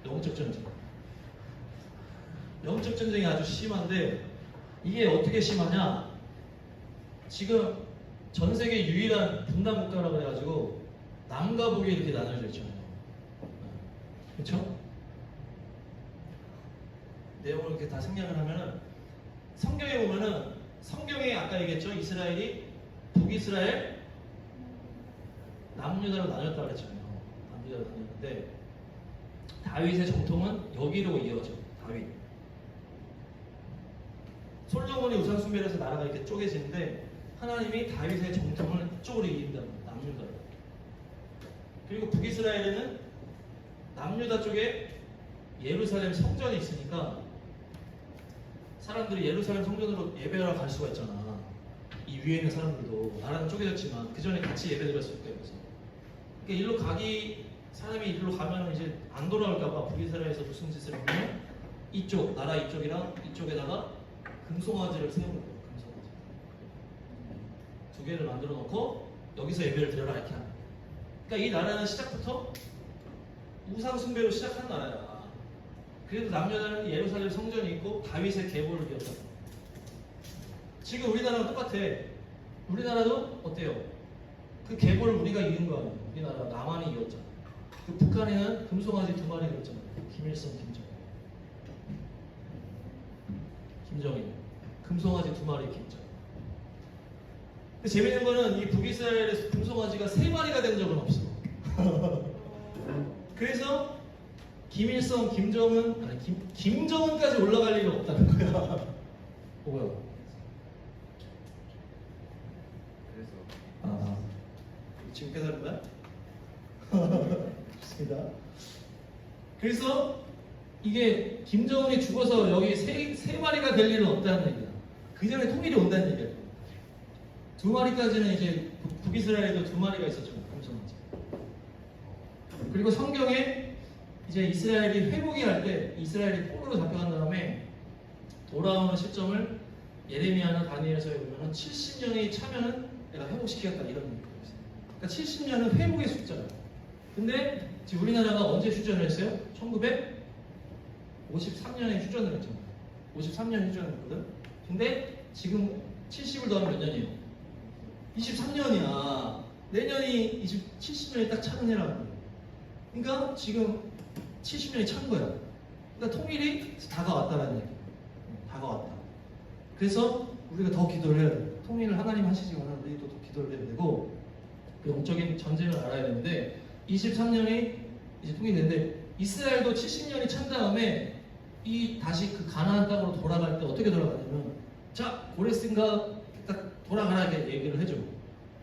영적 전쟁. 영적 전쟁이 아주 심한데 이게 어떻게 심하냐? 지금 전 세계 유일한 분단 국가라고 해가지고 남과 북이 이렇게 나눠져 있잖아요. 그렇죠? 내용을 이렇게 다 생략을 하면은 성경에 보면은 성경에 아까 얘기했죠. 이스라엘이 북이스라엘, 남유다로 나뉘었다고 그랬잖아요. 남유다로 나뉘었는데 다윗의 정통은 여기로 이어져. 다윗. 솔로몬이 우상 숭배를 해서 나라가 이렇게 쪼개지는데 하나님이 다윗의 정통을 이쪽으로 이긴다. 남유다로. 그리고 북이스라엘에는 남유다 쪽에 예루살렘 성전이 있으니까 사람들이 예루살렘 성전으로 예배하러 갈 수가 있잖아. 이 위에 있는 사람들도 나라는 쪼개졌지만 그 전에 같이 예배드렸을 거예요. 그래서 그러니까 사람이 일로 가면 이제 안 돌아올까봐 북이스라엘에서 무슨 짓을 하면 이쪽 나라 이쪽이랑 이쪽에다가 금송아지를 세우는 거예요. 금송아지 두 개를 만들어 놓고 여기서 예배를 드려라 이렇게 하는 거예요. 그러니까 이 나라는 시작부터 우상 숭배로 시작한 나라야. 그래도 남녀는 예루살렘 성전이 있고 다윗의 계보를 이었다. 지금 우리나라랑 똑같아. 우리나라도 어때요? 그 계보를 우리가 이은 거 아니에요. 우리나라 남한이 이었잖아. 그 북한에는 금송아지 2마리 이었잖아. 김일성, 김정일. 금송아지 2마리 이렇게 있잖아. 근데 재밌는 거는 이 북이스라엘에서 금송아지가 3마리가 된 적은 없어. 그래서 김일성, 김정은까지 올라갈 일은 없다는 거야. 뭐야? 그래서 지금 깨달은 거야? 좋습니다. 그래서 이게 김정은이 죽어서 여기 세 마리가 될 일은 없다는 얘기야. 그 전에 통일이 온다는 얘기야. 2마리까지는 이제 북이스라엘에도 2마리가 있었죠. 금송아지. 그리고 성경에 이제 이스라엘이 회복이 할 때 이스라엘이 포로로 잡혀간 다음에 돌아오는 시점을 예레미야나 다니엘서에 보면은 70년이 차면은 내가 회복시키겠다 이런 얘기가 있어요. 그러니까 70년은 회복의 숫자예요. 근데 지금 우리나라가 언제 휴전을 했어요? 1953년에 휴전을 했잖아요. 53년에 휴전을 했거든. 근데 지금 70을 더하면 몇 년이에요? 23년이야. 내년이 70년이 딱 차는 해라는 거예요. 그러니까 지금 70년이 찬 거야. 그러니까 통일이 다가왔다라는 얘기예요. 다가왔다. 그래서 우리가 더 기도를 해야 돼요. 통일을 하나님 하시지만 우리도 더 기도를 해야 되고, 그 영적인 전쟁을 알아야 되는데, 23년이 이제 통일되는데, 이스라엘도 70년이 찬 다음에 다시 그 가나안 땅으로 돌아갈 때 어떻게 돌아가냐면, 자, 고레스인가 딱 돌아가라 이렇게 얘기를 해줘.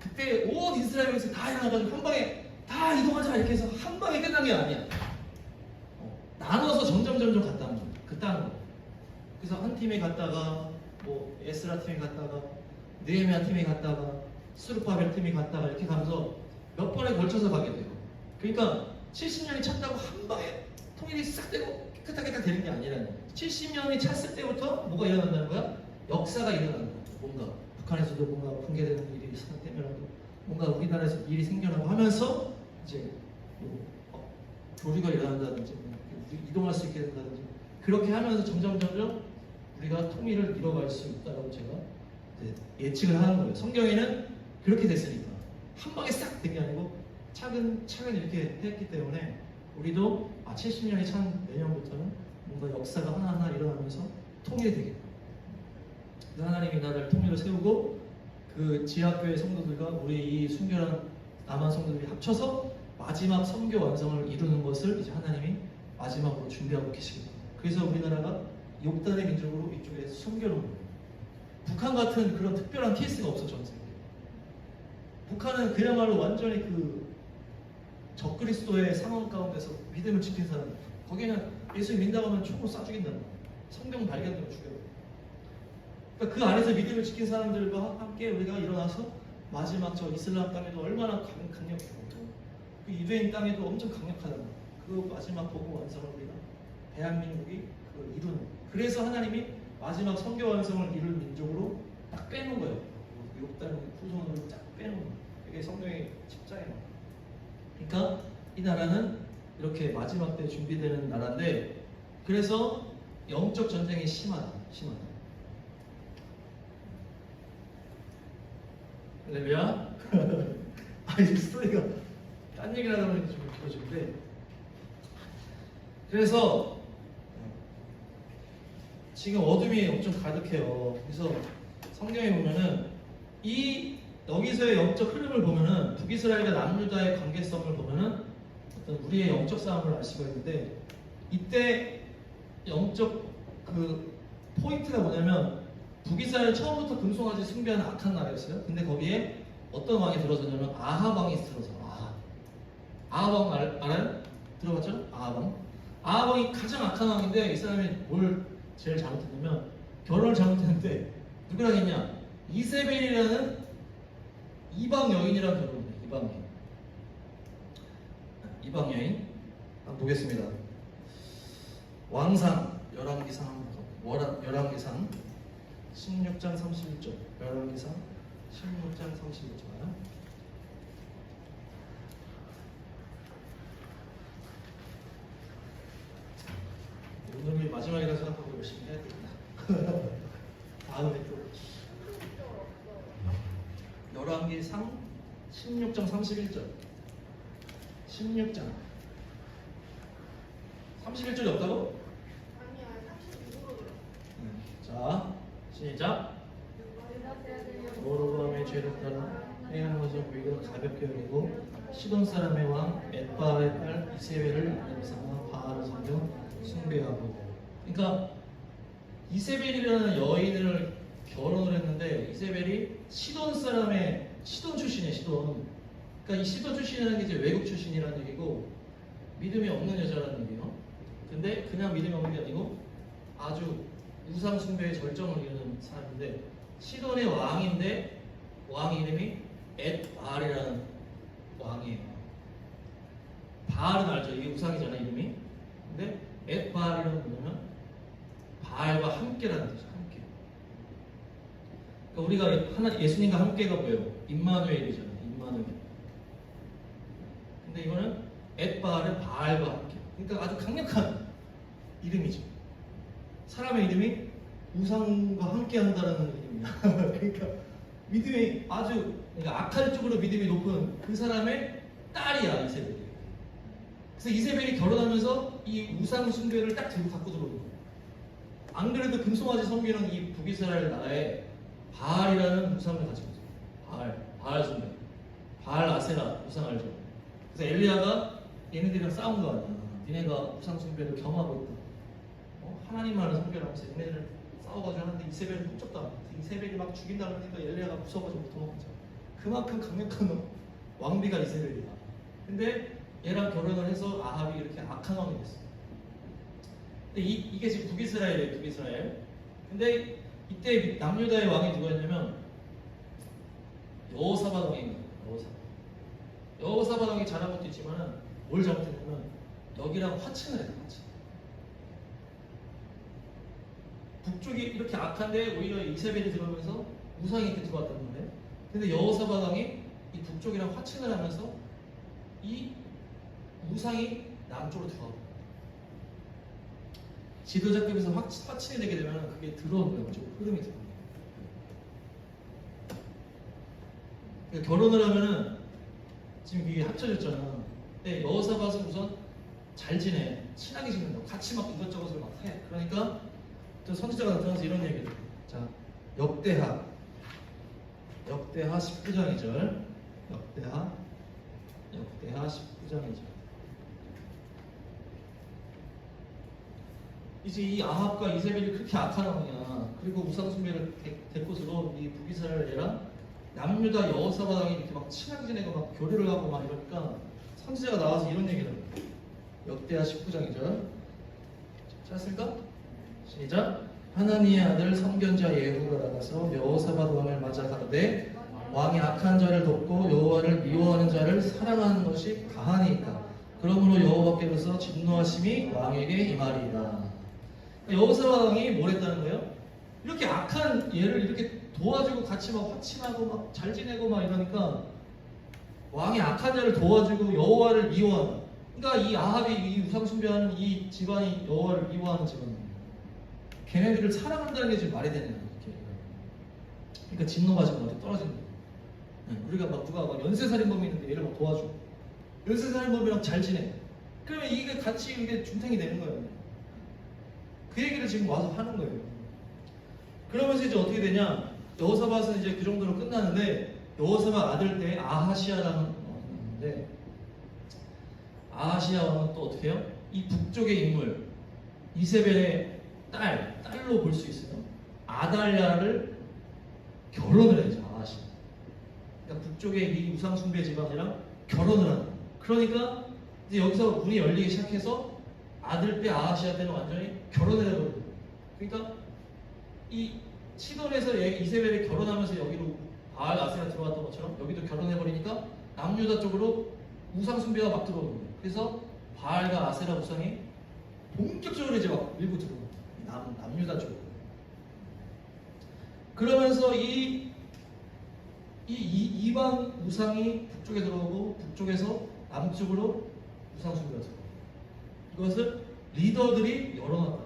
그때 온 이스라엘에서 다 일어나가지고 한 방에 다 이동하자 이렇게 해서 한 방에 끝난 게 아니야. 나눠서 점점 갔다는 거야. 그 땅으로. 그래서 한 팀에 갔다가 뭐 에스라 팀에 갔다가 느헤미야 팀에 갔다가 스룹바벨 팀에 갔다가 이렇게 가면서 몇 번에 걸쳐서 가게 돼요. 그러니까 70년이 찼다고 한 방에 통일이 싹 되고 깨끗하게 딱 되는 게 아니라는 거예요. 70년이 찼을 때부터 뭐가 일어난다는 거야? 역사가 일어나는 거야. 뭔가 북한에서도 뭔가 붕괴되는 일이 생기면라도 뭔가 우리나라에서 일이 생겨나고 하면서 이제 뭐 교류가 일어난다든지 이동할 수 있게 된다든지 그렇게 하면서 점점 우리가 통일을 이뤄갈 수 있다고 제가 예측을 하는 거예요. 성경에는 그렇게 됐으니까 한 방에 싹 된 게 아니고 차근차근 이렇게 했기 때문에 우리도 70년이 찬 내년부터는 뭔가 역사가 하나하나 일어나면서 통일이 되겠다. 하나님이 나라를 통일을 세우고 그 지하교회 성도들과 우리 이 순결한 남한 성도들이 합쳐서 마지막 선교 완성을 이루는 것을 이제 하나님이 마지막으로 준비하고 계십니다. 그래서 우리나라가 욕단의 민족으로 이쪽에 숨겨놓은 거예요. 북한 같은 그런 특별한 케이스가 없어 전 세계에. 북한은 그야말로 완전히 그 적그리스도의 상황 가운데서 믿음을 지킨 사람. 거기는 예수 믿는다고 하면 총으로 쏴 죽인다는 거예요. 성경 발견되면 죽여요. 그러니까 그 안에서 믿음을 지킨 사람들과 함께 우리가 일어나서 마지막 저 이슬람 땅에도 얼마나 강력하고 그 유대인 땅에도 엄청 강력하다는 거예요. 그 마지막 복음 완성을 우리가 대한민국이 이루는 거예요. 그래서 하나님이 마지막 선교 완성을 이룰 민족으로 딱 빼놓은 거예요. 욕단의 후손으로 딱 빼놓은 거예요. 이게 성경의 십자에 나와요. 그러니까 이 나라는 이렇게 마지막 때 준비되는 나라인데, 그래서 영적 전쟁이 심하다. 할렐루야. 이 스토리가 딴 얘기를 하다 보니까 좀 길어지는데, 그래서 지금 어둠이 엄청 가득해요. 그래서 성경에 보면은 여기서의 영적 흐름을 보면은 북이스라엘과 남유다의 관계성을 보면은 어떤 우리의 영적 싸움을 알 수가 있는데, 이때 영적 그 포인트가 뭐냐면 북이스라엘 처음부터 금송아지 숭배하는 악한 나라였어요. 근데 거기에 어떤 왕이 들어서냐면 아합 왕이 들어서. 아합 왕 알아요? 들어봤죠? 아합 왕이 가장 악한 왕인데 이 사람이 뭘 제일 잘못했냐면 결혼을 잘못했는데 누구랑 했냐? 이세벨이라는 이방 여인이랑 결혼해. 이방 여인. 한번 보겠습니다. 왕상 열왕기상 한번 보고. 열왕기상 16장 31절. 열왕기상 16장 31절. 오늘이 마지막이라 생각하고 열심히 해야 되겠다. 다음에 또 열왕기상 16장 31절. 16장 31절이 없다고? 아니야, 36으로 들었어. 자, 시작. 여로보암의 죄를 따라 행하는 것을 보이고 가볍게 여기고 시돈 사람의 왕 엣바알의 딸 이세벨을 임상한 바알을 섬겨 숭배하고. 그러니까 이세벨이라는 여인을 결혼을 했는데 이세벨이 시돈 출신이에요. 시돈. 그러니까 이 시돈 출신이라는 게 이제 외국 출신이라는 얘기고 믿음이 없는 여자라는 얘기예요. 근데 그냥 믿음이 없는 게 아니고 아주 우상 숭배의 절정을 이루는 사람인데, 시돈의 왕인데 왕 이름이 엣바알이라는 왕이에요. 바알은 알죠? 이게 우상이잖아 이름이. 근데 엣바알이라는 뭐냐면 바알과 함께라는 뜻이죠. 함께. 그러니까 우리가 예수님과 함께가 뭐예요? 임마누엘이잖아요. 임마누엘. 근데 이거는 엣바알은 바알과 함께. 그러니까 아주 강력한 이름이죠. 사람의 이름이 우상과 함께 한다는 이름이야. 그러니까 믿음이 아주 그러니까 악한 쪽으로 믿음이 높은 그 사람의 딸이야 이세벨이. 그래서 이세벨이 결혼하면서 이 우상 숭배를 딱 들고 갖고 들어오는 거예요. 안 그래도 금송아지 섬기는 이 북이스라엘 나라에 바알이라는 우상을 가지고 있어요. 바알 숭배, 바알 아세라 우상 알죠? 그래서 엘리야가 얘네들이랑 싸운 거 아니야. 니네가 우상 숭배를 겸하고 있다. 하나님만을 섬겨라면서 얘네들 싸워가지고 하는데 이세벨이 훔쳤다. 이세벨이 막 죽인다 그러니까 엘리야가 무서워가지고 도망가죠. 그만큼 강력한 왕비가 이세벨이야. 근데 얘랑 결혼을 해서 아합이 이렇게 악한 왕이 됐어. 근데 이게 지금 북이스라엘이에요, 북이스라엘. 근데 이때 남유다의 왕이 누구였냐면 여호사밧 왕입니다. 여호사밧 왕이 잘한 것도 있지만 뭘 잘못했냐면 여기랑 화친을 해요, 화친. 북쪽이 이렇게 악한데 오히려 이세벨이 들어오면서 우상이 이렇게 들어왔단 말이에요. 근데 여호사밧 왕이 이 북쪽이랑 화친을 하면서 이 우상이 남쪽으로 들어가고 지도자급에서 화친이 되게 되면 그게 들어오는 거죠. 흐름이 들어오는 거예요. 그러니까 결혼을 하면은 지금 이게 합쳐졌잖아. 근데 여호사밧은 우선 잘 지내, 친하게 지낸다고 같이 막 이것저것을 막 해. 그러니까 또 선지자가 나타나서 이런 얘기를 해요. 자, 역대하 19장 2절. 역대하 19장 2절. 이제 이 아합과 이세벨이 그렇게 악한 왕이야. 그리고 우상 숭배를 데리고서도 이 북이스라엘 애랑 남유다 여호사밧 왕이 이렇게 막 친하게 지내고 막 교류를 하고 막 이러니까 선지자가 나와서 이런 얘기를 해요. 역대하 19장 2절. 찾았습니까? 시작. 하나님의 아들 선견자 예후가 나가서 여호사밧 왕을 맞아 가로되 왕이 악한 자를 돕고 여호와를 미워하는 자를 사랑하는 것이 가하니이다. 그러므로 여호와께로서 진노하심이 왕에게 임하리이다. 여호사밧 왕이 뭘 했다는 거예요? 이렇게 악한 얘를 이렇게 도와주고 같이 막 화친하고 막 잘 지내고 막 이러니까 왕이 악한 자를 도와주고 여호와를 미워하는. 그러니까 이 아합이 이 우상 숭배하는 이 집안이 여호와를 미워하는 집안이에요. 걔네들을 사랑한다는 게 지금 말이 되냐 이렇게. 그러니까 진노가 지금 어디 떨어지는 거예요. 우리가 막 누가 막 연쇄살인범이 있는데 얘를 막 도와줘. 연쇄살인범이랑 잘 지내. 그러면 이게 같이 이게 중탱이 되는 거예요. 그 얘기를 지금 와서 하는 거예요. 그러면서 이제 어떻게 되냐? 여호사밧은 이제 그 정도로 끝나는데 여호사밧 아들 때 아하시아라는 왕이 있는데 아하시아 왕은 또 어떻게 해요? 이 북쪽의 인물 이세벨의 딸로 볼 수 있어요. 아달랴를 결혼을 해죠. 아하시아. 그러니까 북쪽의 이 우상 숭배 집안이랑 결혼을 하는. 그러니까 이제 여기서 문이 열리기 시작해서 아들 때 아하시아 때는 완전히 결혼을 해버려요. 그러니까 이 시돈에서 이세벨이 결혼하면서 여기로 바알 아세라 들어왔던 것처럼 여기도 결혼해버리니까 남유다 쪽으로 우상 숭배가 막 들어오는 거예요. 그래서 바알과 아세라 우상이 본격적으로 이제 막 밀고 들어오는 거예요. 남유다 쪽으로. 그러면서 이방 우상이 북쪽에 들어오고 북쪽에서 남쪽으로 우상 숭배가 들어오고 이것을 리더들이 열어놨다.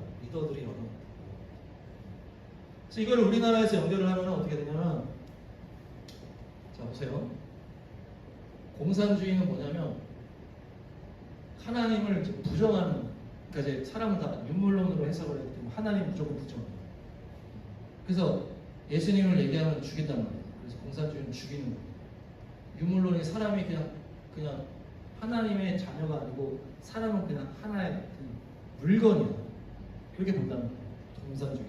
그래서 이걸 우리나라에서 연결을 하면 어떻게 되냐면, 자 보세요. 공산주의는 뭐냐면 하나님을 이제 부정하는, 그러니까 이제 사람은 다 윤물론으로 해석을 하기 때문에 하나님 무조건 부정해요. 그래서 예수님을 얘기하면 죽인단 말이에요. 그래서 공산주의는 죽이는 거예요. 윤물론이 사람이 그냥 하나님의 자녀가 아니고 사람은 그냥 하나의 물건이야. 그렇게 본다는 거예요. 공산주의.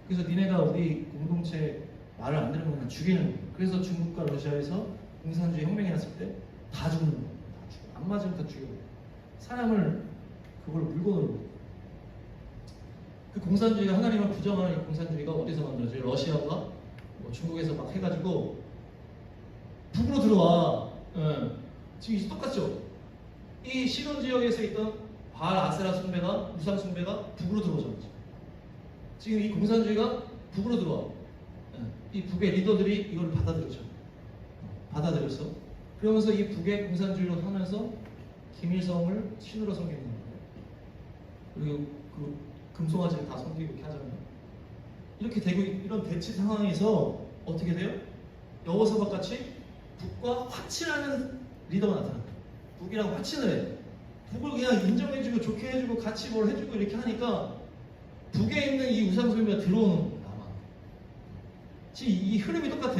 그래서 니네가 우리 공동체 말을 안 들으면 그냥 죽이는 거예요. 그래서 중국과 러시아에서 공산주의 혁명이 났을 때 다 죽는 거예요. 다 죽여. 안 맞으면 다 죽여요. 사람을 그걸 물건으로. 그 공산주의가 하나님을 부정하는 이 공산주의가 어디서 만들어져요? 러시아가 뭐 중국에서 막 해가지고 북으로 들어와. 지금 이제 똑같죠? 이 시돈 지역에서 있던 바알 아세라 숭배가, 우상 숭배가 북으로 들어오잖아요. 지금 이 공산주의가 북으로 들어와. 이 북의 리더들이 이걸 받아들였어. 그러면서 이 북의 공산주의로 하면서 김일성을 신으로 섬기는 거예요. 그리고 그 금송아지를 다 섬기고 이렇게 하잖아요. 이렇게 되고 이런 대치 상황에서 어떻게 돼요? 여호사밧 같이 북과 화친하는 리더가 나타납니다. 북이랑 화친을 해. 북을 그냥 인정해주고 좋게 해주고 같이 뭘 해주고 이렇게 하니까 북에 있는 이 우상숭배가 들어오는 거예요. 남아. 지금 이 흐름이 똑같아.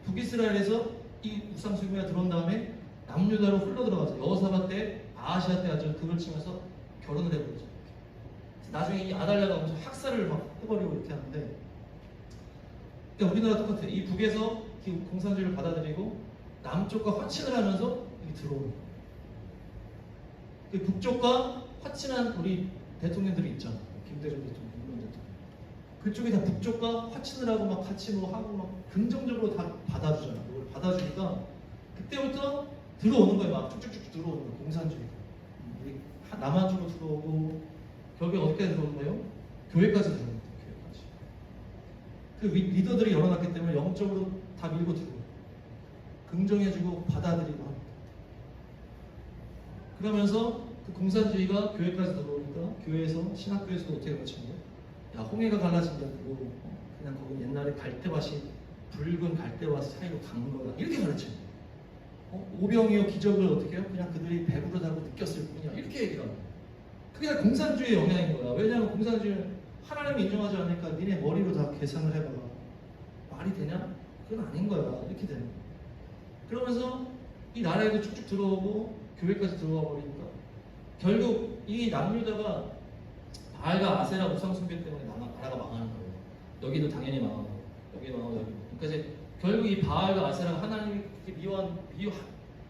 북이스라엘에서 이 우상숭배가 들어온 다음에 남유다로 흘러 들어가서 여호사밧 때 아하시아 때 아주 극을 치면서 결혼을 해버리죠. 나중에 이 아달랴가 엄청 학살을 막 해버리고 이렇게 하는데, 그러니까 우리나라 똑같아. 이 북에서 이 공산주의를 받아들이고 남쪽과 화친을 하면서 이게 들어오는 거예요. 그 북쪽과 화친한 우리 대통령들이 있잖아. 김대중 대통령, 이런 대통령. 그쪽이 다 북쪽과 화친을 하고 막 같이 뭐 하고 막 긍정적으로 다 받아주잖아. 이걸 받아주니까 그때부터 들어오는 거예요. 막 쭉쭉쭉 들어오는 거예요. 공산주의가. 우리 남한 쪽으로 들어오고 결국에 어디까지 들어오는 거예요? 교회까지 들어오는 거예요. 교회까지. 그 리더들이 열어놨기 때문에 영적으로 다 밀고 들어오고 긍정해주고 받아들이고 합니다. 그러면서 그 공산주의가 교회까지 들어오니까 교회에서 신학교에서도 어떻게 가르치는 거예요? 야, 홍해가 갈라진다고 그냥 거기 옛날에 갈대밭이 붉은 갈대밭 사이로 간 거다 이렇게 가르치는 거예요. 오병이어 기적을 어떻게 해요? 그냥 그들이 배부르다고 느꼈을 뿐이야 이렇게 얘기를 합니다. 그게 다 공산주의의 영향인 거야. 왜냐하면 공산주의는 하나님이 인정하지 않으니까 니네 머리로 다 계산을 해봐라. 말이 되냐? 그건 아닌 거야. 이렇게 되는 거야. 그러면서 이 나라에도 쭉쭉 들어오고 교회까지 들어와 버리니까 결국 이 남유다가 바알과 아세라 우상숭배 때문에 나라가 망하는 거예요. 여기도 당연히 망하고 여기도 망하고 여기도. 그러니까 이제 결국 이 바알과 아세라가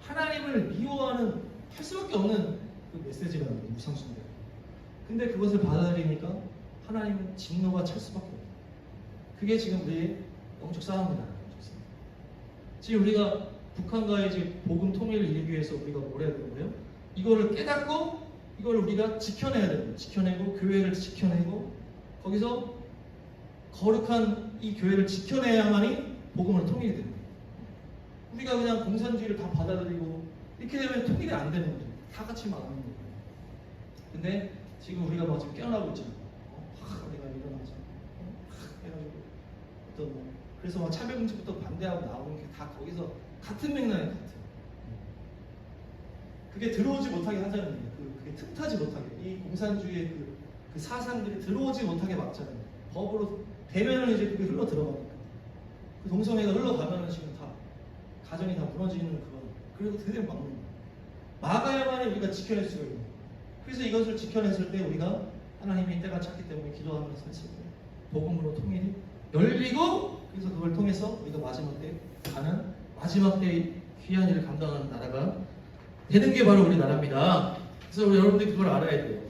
하나님을 미워하는 할 수밖에 없는 그 메시지가 나와요. 우상숭배. 근데 그것을 받아들이니까 하나님은 진노가 찰 수밖에 없어요. 그게 지금 우리의 영적 싸움이다. 지금 우리가 북한과의 이제 복음 통일을 이루기 위해서 우리가 뭘 해야 되는 거예요? 이거를 깨닫고 이걸 우리가 지켜내야 됩니다. 지켜내고 교회를 지켜내고 거기서 거룩한 이 교회를 지켜내야만이 복음으로 통일이 됩니다. 우리가 그냥 공산주의를 다 받아들이고 이렇게 되면 통일이 안 되는 거죠. 다 같이 망하는 거예요. 근데 지금 우리가 막 지금 깨어나고 있잖아요. 우리가 일어나자. 해가지고 어떤 뭐 그래서 막 차별금지부터 반대하고 나오는 게 다 거기서 같은 맥락인 것 같아요. 그게 들어오지 못하게 하자는 거예요. 그게 틈타지 못하게 이 공산주의의 그 사상들이 들어오지 못하게 막자는 거예요. 법으로 되면은 이제 그게 흘러 들어가니까 그 동성애가 흘러가면은 지금 다 가정이 다 무너지는 그거. 그래도 그대로 막는 거예요. 막아야만이 우리가 지켜낼 수가 있는 거예요. 그래서 이것을 지켜냈을 때 우리가 하나님이 때가 찼기 때문에 기도하면서 했을 때 복음으로 통일이 열리고 그래서 그걸 통해서 우리가 마지막 때 가는 마지막 때의 귀한 일을 감당하는 나라가 되는 게 바로 우리나라입니다. 그래서 우리 여러분들이 그걸 알아야 돼요.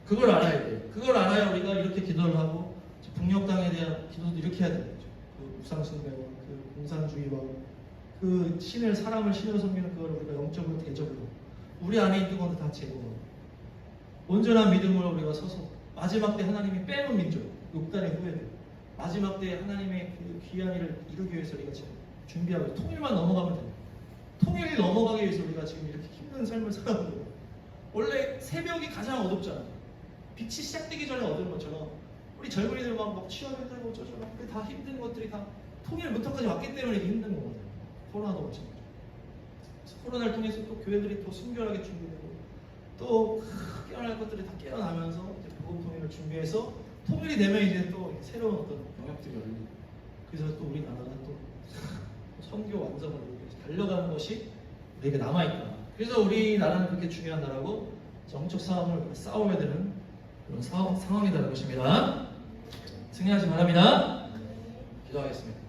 그걸 알아야 돼요. 그걸 알아야 우리가 이렇게 기도를 하고 북녘 땅에 대한 기도도 이렇게 해야 되는 거죠. 그 우상숭배와 그 공산주의와 그 사람을 신으로 섬기는 그걸 우리가 영적으로 대적으로 우리 안에 있는 것도 다 제거하고 온전한 믿음으로 우리가 서서 마지막 때 하나님이 빼놓은 민족 욕단의 후예들 마지막 때 하나님의 그 귀한 일을 이루기 위해서 우리가 지금 준비하고 통일만 넘어가면 됩니다. 통일이 넘어가기 위해서 우리가 지금 이렇게 힘든 삶을 살아가는 거예요. 원래 새벽이 가장 어둡잖아요. 빛이 시작되기 전에 어두운 것처럼 우리 젊은이들 막 취업 힘들고 저쩌고 다 힘든 것들이 다 통일부터까지 왔기 때문에 이게 힘든 거거든요. 코로나도 마찬가지죠. 코로나를 통해서 또 교회들이 또 순결하게 준비되고 또 깨어날 것들이 다 깨어나면서 이제 복음 통일을 준비해서 통일이 되면 이제 또 새로운 어떤 영역들이 열리고 그래서 또 우리나라가 또 선교 완성을 위해서 달려가는 것이 우리에게 남아있다. 그래서 우리나라는 그렇게 중요한 나라고 정적 싸움을 싸워야 되는 그런 상황이라는 것입니다. 승리하시 바랍니다. 기도하겠습니다.